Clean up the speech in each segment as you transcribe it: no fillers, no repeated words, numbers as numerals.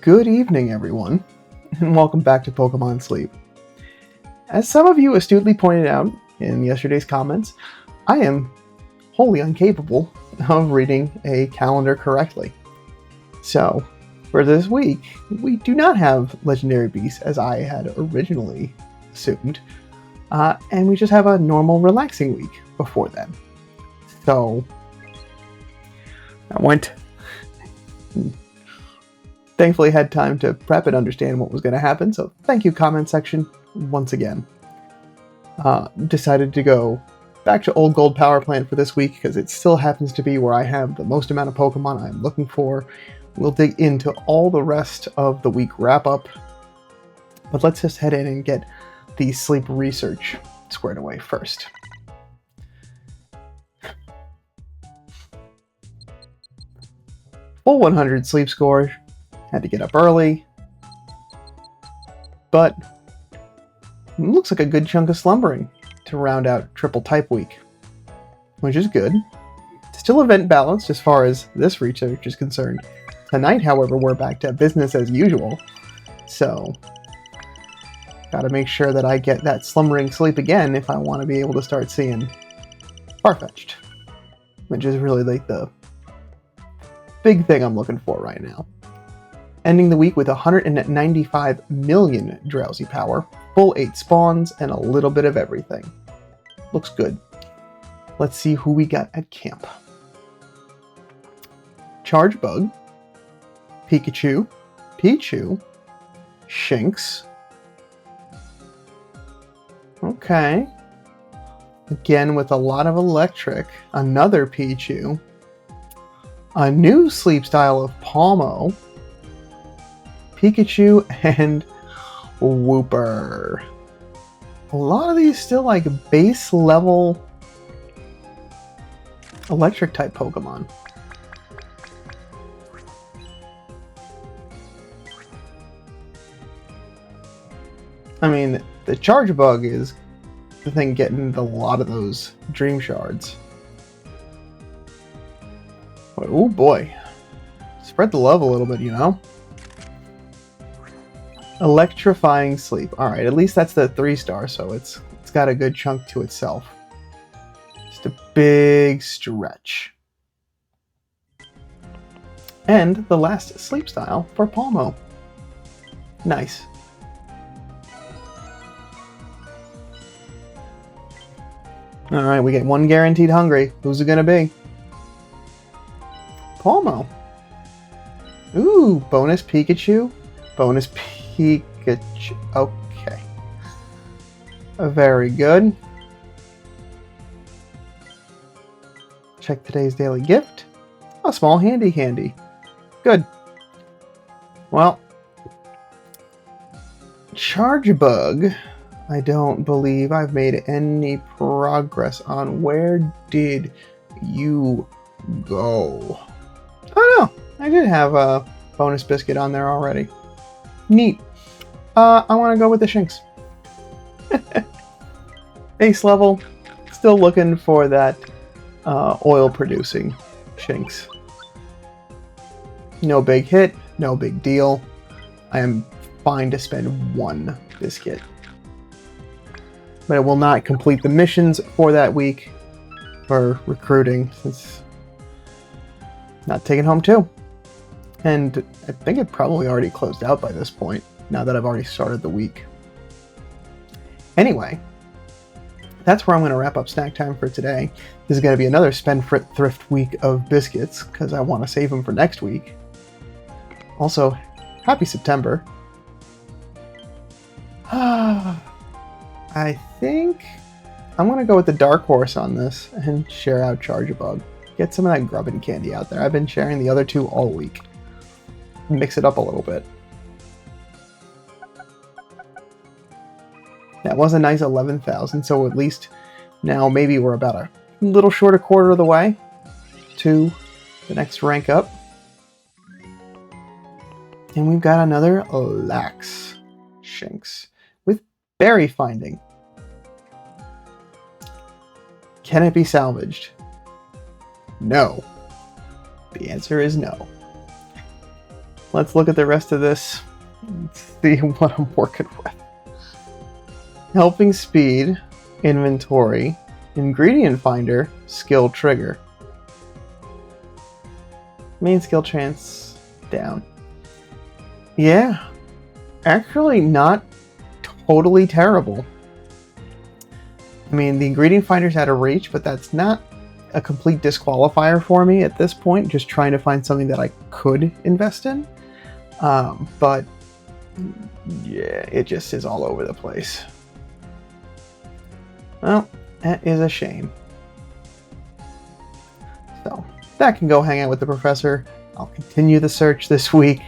Good evening, everyone, and welcome back to Pokémon Sleep. As some of you astutely pointed out in yesterday's comments, I am wholly incapable of reading a calendar correctly. So, for this week, we do not have Legendary Beasts as I had originally assumed, and we just have a normal relaxing week before then. So, I went... Thankfully had time to prep and understand what was going to happen, so thank you comment section once again. Decided to go back to Old Gold Power Plant for this week because it still happens to be where I have the most amount of Pokemon I'm looking for. We'll dig into all the rest of the week wrap up, but let's just head in and get the sleep research squared away first. Full 100 sleep score. Had to get up early, but looks like a good chunk of slumbering to round out triple type week, which is good. Still event balanced as far as this research is concerned. Tonight, however, we're back to business as usual, so gotta make sure that I get that slumbering sleep again if I want to be able to start seeing Farfetch'd, which is really like the big thing I'm looking for right now. Ending the week with 195 million drowsy power, full 8 spawns, and a little bit of everything. Looks good. Let's see who we got at camp. Chargebug, Pikachu, Pichu, Shinx. Okay. Again with a lot of electric. Another Pichu. A new sleep style of Palmo. Pikachu and Wooper. A lot of these still like base level electric type Pokemon. I mean, the Chargebug is the thing getting a lot of those Dream Shards. But, oh boy. Spread the love a little bit, you know? Electrifying Sleep. Alright, at least that's the 3-star, so it's got a good chunk to itself. Just a big stretch. And the last sleep style for Palmo. Nice. Alright, we get one guaranteed hungry. Who's it gonna be? Palmo. Ooh, bonus Pikachu. Bonus Pikachu. Okay. Very good. Check today's daily gift. A small handy candy. Good. Well, Chargebug, I don't believe I've made any progress on. Where did you go? Oh no, I did have a bonus biscuit on there already. Neat. I want to go with the Shinx. Base level, still looking for that oil-producing Shinx. No big hit, no big deal. I am fine to spend one biscuit. But I will not complete the missions for that week for recruiting, since not taking home 2. And I think it probably already closed out by this point, now that I've already started the week. Anyway, that's where I'm going to wrap up snack time for today. This is going to be another spend thrift week of biscuits, because I want to save them for next week. Also, happy September. I think I'm going to go with the dark horse on this and share out Chargebug. Get some of that grubbin candy out there. I've been sharing the other two all week. Mix it up a little bit. That was a nice 11,000, so at least now maybe we're about a little short a quarter of the way to the next rank up. And we've got another Lax Shinx with berry finding. Can it be salvaged? No. The answer is no. let's look at the rest of this. Let's see what I'm working with. Helping speed, inventory, ingredient finder, skill trigger. Main skill chance down. Yeah, actually not totally terrible. I mean, the ingredient finder's out of reach, but that's not a complete disqualifier for me at this point. Just trying to find something that I could invest in. But yeah, it just is all over the place. Well, that is a shame. So that can go hang out with the professor. I'll continue the search this week.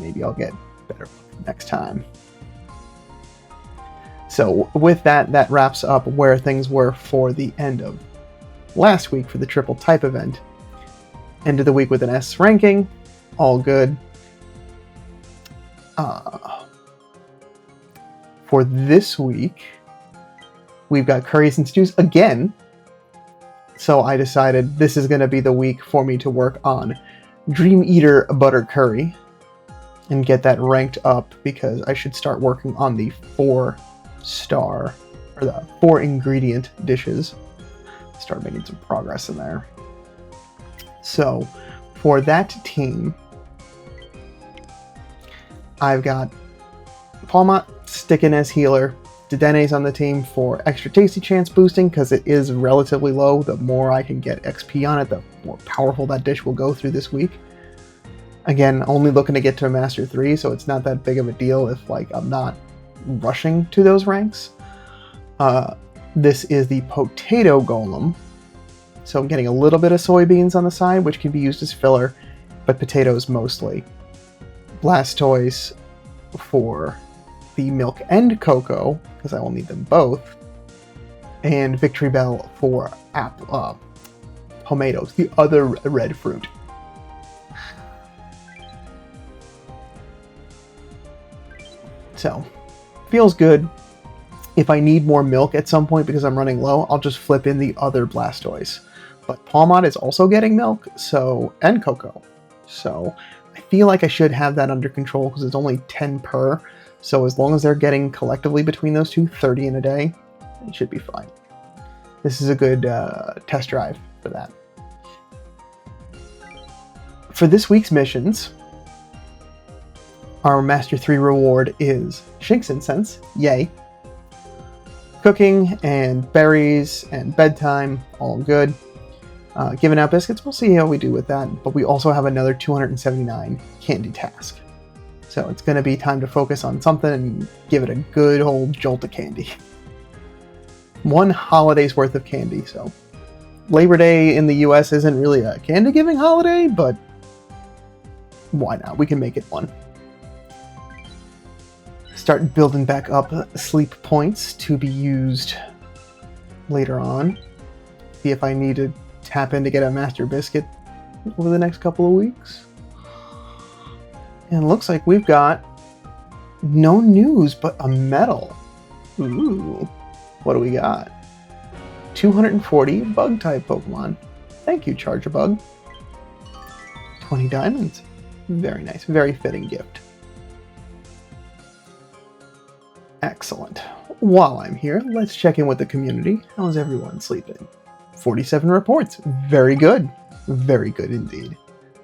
Maybe I'll get better luck next time. So with that, that wraps up where things were for the end of last week for the triple type event. End of the week with an S ranking. All good. For this week, we've got curries and stews again. So I decided this is going to be the week for me to work on Dream Eater Butter Curry and get that ranked up, because I should start working on the 4-star or the 4 ingredient dishes. Start making some progress in there. So for that team, I've got Palmot sticking as healer. Dedene's on the team for extra tasty chance boosting, because it is relatively low. The more I can get XP on it, the more powerful that dish will go through this week. Again, only looking to get to a Master 3, so it's not that big of a deal if I'm not rushing to those ranks. This is the Potato Golem. So I'm getting a little bit of soybeans on the side, which can be used as filler, but potatoes mostly. Blastoise for the milk and cocoa, because I will need them both. And Victory Bell for tomatoes, the other red fruit. So, feels good. If I need more milk at some point because I'm running low, I'll just flip in the other Blastoise. But Palmot is also getting milk, and cocoa. So I feel like I should have that under control, because it's only 10 per. So as long as they're getting collectively between those two, 30 in a day, it should be fine. This is a good test drive for that. For this week's missions, our Master 3 reward is Shinx Incense. Yay. Cooking and berries and bedtime, all good. Giving out biscuits, we'll see how we do with that. But we also have another 279 candy task. So it's going to be time to focus on something and give it a good old jolt of candy. 1 holiday's worth of candy, so. Labor Day in the US isn't really a candy-giving holiday, but why not? We can make it one. Start building back up sleep points to be used later on. See if I need to tap in to get a Master Biscuit over the next couple of weeks. And it looks like we've got no news but a medal. Ooh, what do we got? 240 Bug-type Pokemon. Thank you, Charjabug. 20 diamonds. Very nice, very fitting gift. Excellent. While I'm here, let's check in with the community. How's everyone sleeping? 47 reports. Very good. Very good indeed.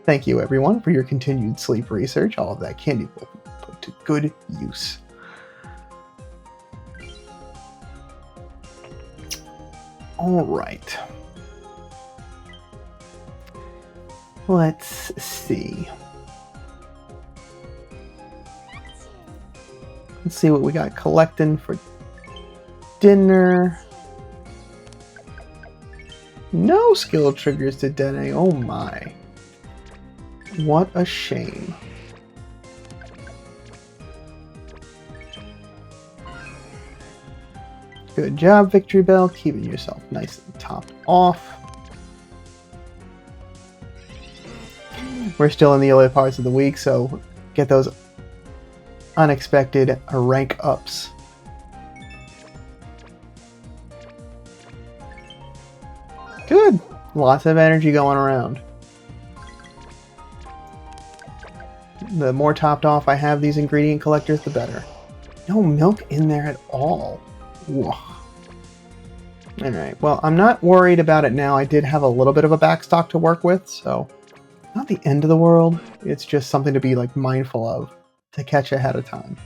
Thank you, everyone, for your continued sleep research. All of that candy will be put to good use. All right. Let's see. Let's see what we got collecting for dinner. No skill triggers to Dene. Oh my. What a shame. Good job, Victory Bell, keeping yourself nice and topped off. We're still in the early parts of the week, so get those unexpected rank ups. Good. Lots of energy going around. The more topped off I have these ingredient collectors, the better. No milk in there at all. Whoa. Alright, well, I'm not worried about it now. I did have a little bit of a backstock to work with, so not the end of the world. It's just something to be like mindful of, to catch ahead of time.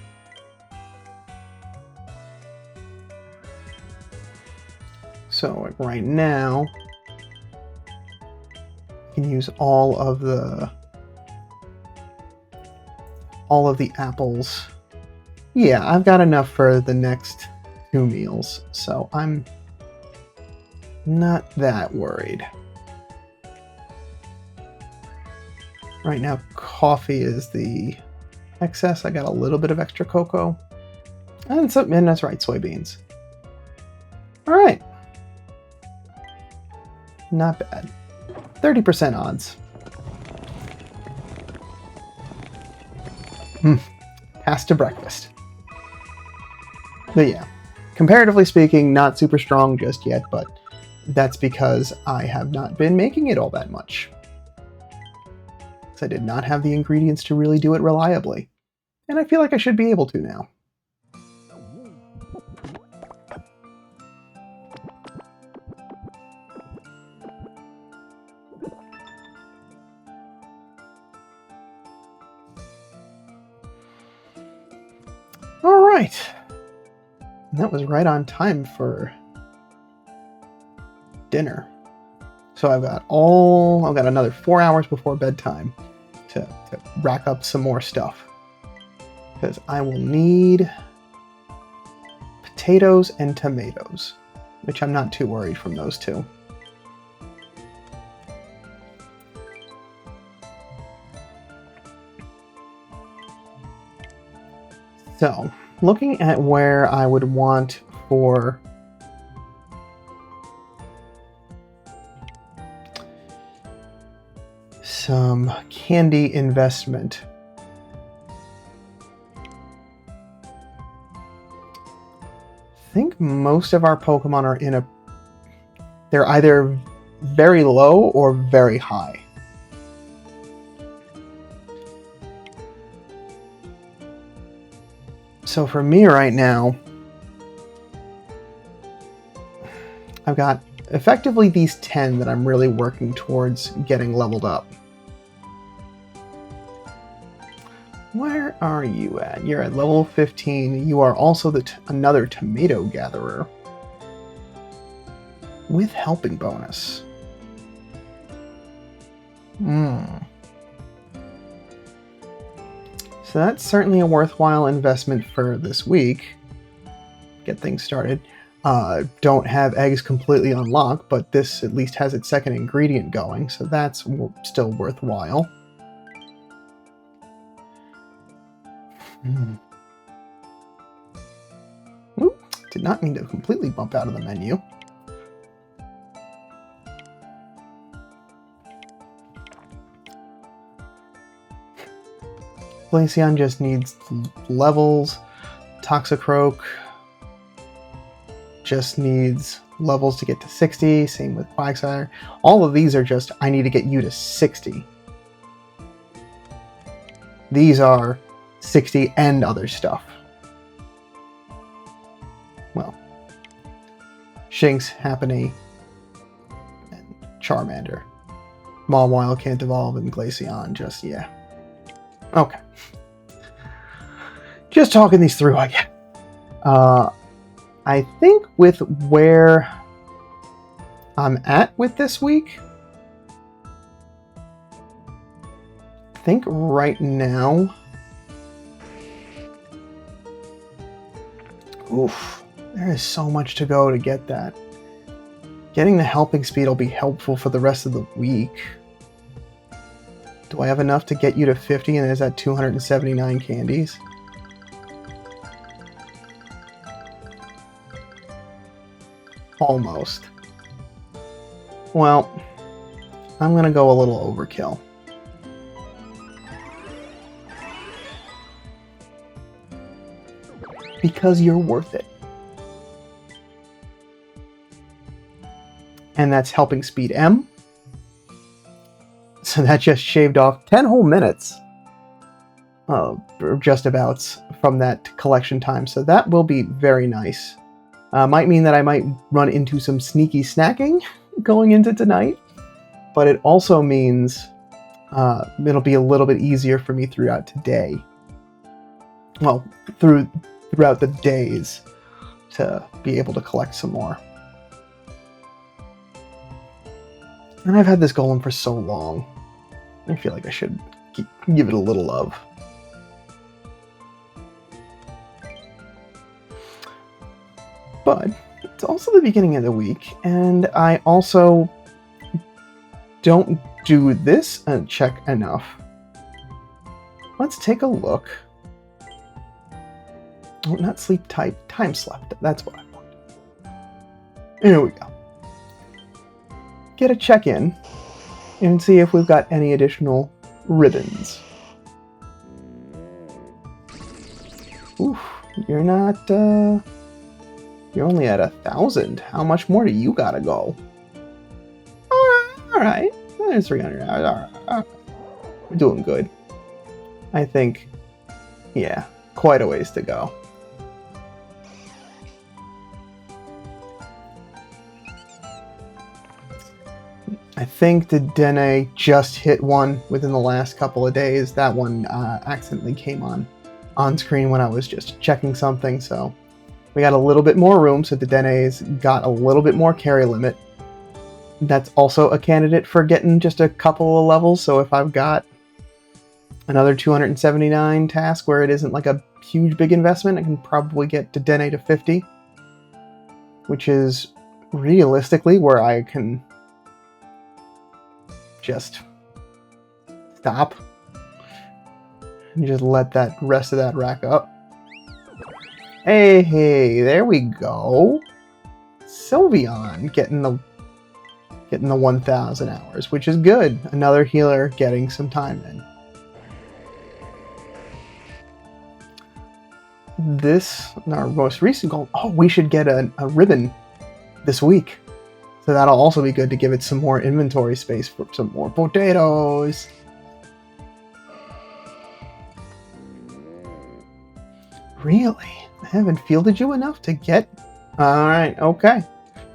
So like right now, you can use all of the apples. Yeah, I've got enough for the next 2 meals, so I'm not that worried. Right now, coffee is the excess. I got a little bit of extra cocoa. And that's right, soybeans. All right. Not bad. 30% odds. Pass to breakfast. But yeah, comparatively speaking, not super strong just yet, but that's because I have not been making it all that much. I did not have the ingredients to really do it reliably. And I feel like I should be able to now. Alright. That was right on time for dinner. So I've got another 4 hours before bedtime to rack up some more stuff. Because I will need potatoes and tomatoes, which I'm not too worried from those two. So, looking at where I would want for some candy investment. I think most of our Pokemon are they're either very low or very high. So for me right now, I've got effectively these 10 that I'm really working towards getting leveled up. Where are you at? You're at level 15. You are also another tomato gatherer with helping bonus. So that's certainly a worthwhile investment for this week. Get things started. Don't have eggs completely unlocked, but this at least has its second ingredient going, so that's still worthwhile. Ooh, did not mean to completely bump out of the menu. Glaceon just needs levels. Toxicroak just needs levels to get to 60. Same with Quagsire. All of these are just, I need to get you to 60. These are 60 and other stuff. Well, Shinx, Happiny, and Charmander. Mawile can't evolve, and Glaceon just, yeah. Okay. Just talking these through, I guess. I think with where I'm at with this week, I think right now, oof, there is so much to go to get that. Getting the helping speed will be helpful for the rest of the week. Do I have enough to get you to 50 and there's that 279 candies? Almost. Well, I'm going to go a little overkill. Because you're worth it. And that's helping speed M. So that just shaved off 10 whole minutes. or just abouts from that collection time. So that will be very nice. Might mean that I might run into some sneaky snacking going into tonight, but it also means it'll be a little bit easier for me throughout today. Well, throughout the days to be able to collect some more. And I've had this golem for so long. I feel like I should give it a little love. But it's also the beginning of the week, and I also don't do this check enough. Let's take a look. Oh, not sleep type, time slept. That's what I want. Here we go. Get a check-in and see if we've got any additional ribbons. Oof, you're not, you're only at 1,000. How much more do you gotta go? Alright. There's 300 hours. Alright. We're doing good. I think, yeah, quite a ways to go. I think the Dene just hit one within the last couple of days. That one accidentally came on screen when I was just checking something, so we got a little bit more room, so the Dene's got a little bit more carry limit. That's also a candidate for getting just a couple of levels, so if I've got another 279 task where it isn't like a huge big investment, I can probably get the Dene to 50, which is realistically where I can just stop and just let that rest of that rack up. Hey, there we go. Sylveon getting the 1,000 hours, which is good. Another healer getting some time in. This, our most recent goal. Oh, we should get a ribbon this week. So that'll also be good to give it some more inventory space for some more potatoes. Really? I haven't fielded you enough to get... Alright, okay.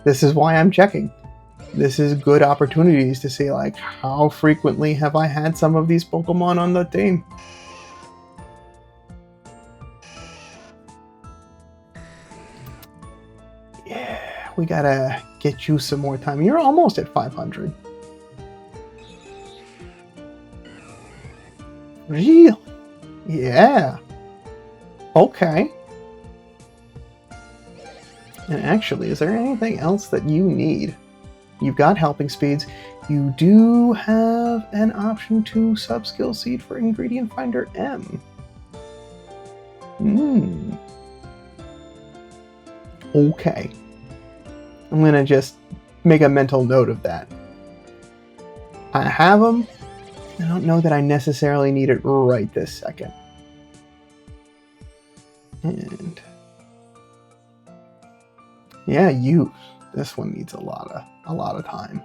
This is why I'm checking. This is good opportunities to see, like, how frequently have I had some of these Pokemon on the team? Yeah, we gotta get you some more time. You're almost at 500. Really? Yeah. Okay. And actually, is there anything else that you need? You've got helping speeds. You do have an option to sub-skill seed for Ingredient Finder M. Okay. I'm gonna just make a mental note of that. I have them. I don't know that I necessarily need it right this second. And yeah, this one needs a lot of time.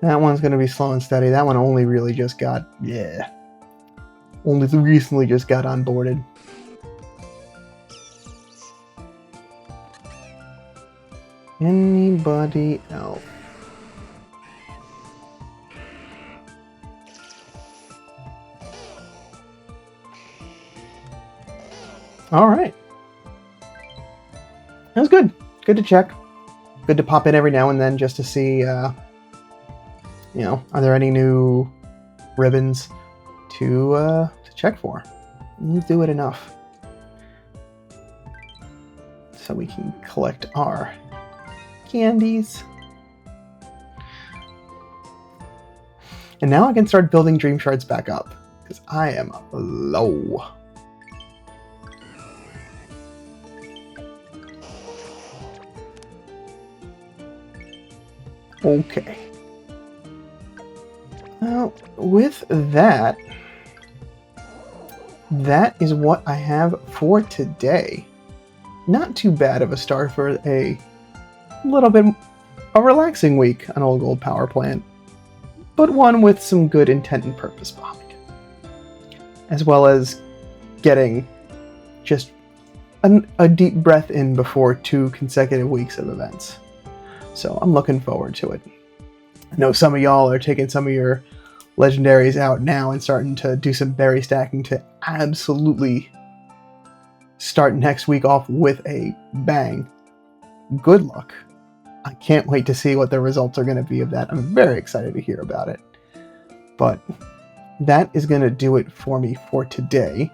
That one's going to be slow and steady. That one only really just got, only recently just got onboarded. Anybody else? All right. That's good. Good to check. Good to pop in every now and then just to see, are there any new ribbons to check for? We'll do it enough so we can collect our candies. And now I can start building dream shards back up because I am low. Okay. Well, with that is what I have for today. Not too bad of a start for a a little bit a relaxing week on Old Gold Power Plant, but one with some good intent and purpose behind it, as well as getting just a deep breath in before 2 consecutive weeks of events. So I'm looking forward to it. I know some of y'all are taking some of your legendaries out now and starting to do some berry stacking to absolutely start next week off with a bang. Good luck. I can't wait to see what the results are going to be of that. I'm very excited to hear about it. But that is going to do it for me for today.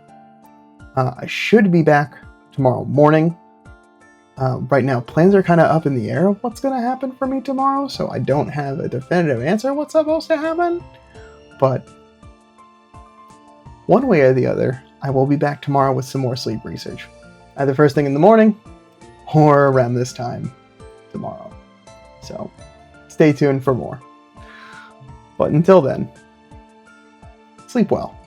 I should be back tomorrow morning. Right now, plans are kind of up in the air of what's going to happen for me tomorrow, so I don't have a definitive answer what's supposed to happen. But one way or the other, I will be back tomorrow with some more sleep research. Either first thing in the morning or around this time tomorrow. So stay tuned for more. But until then, sleep well.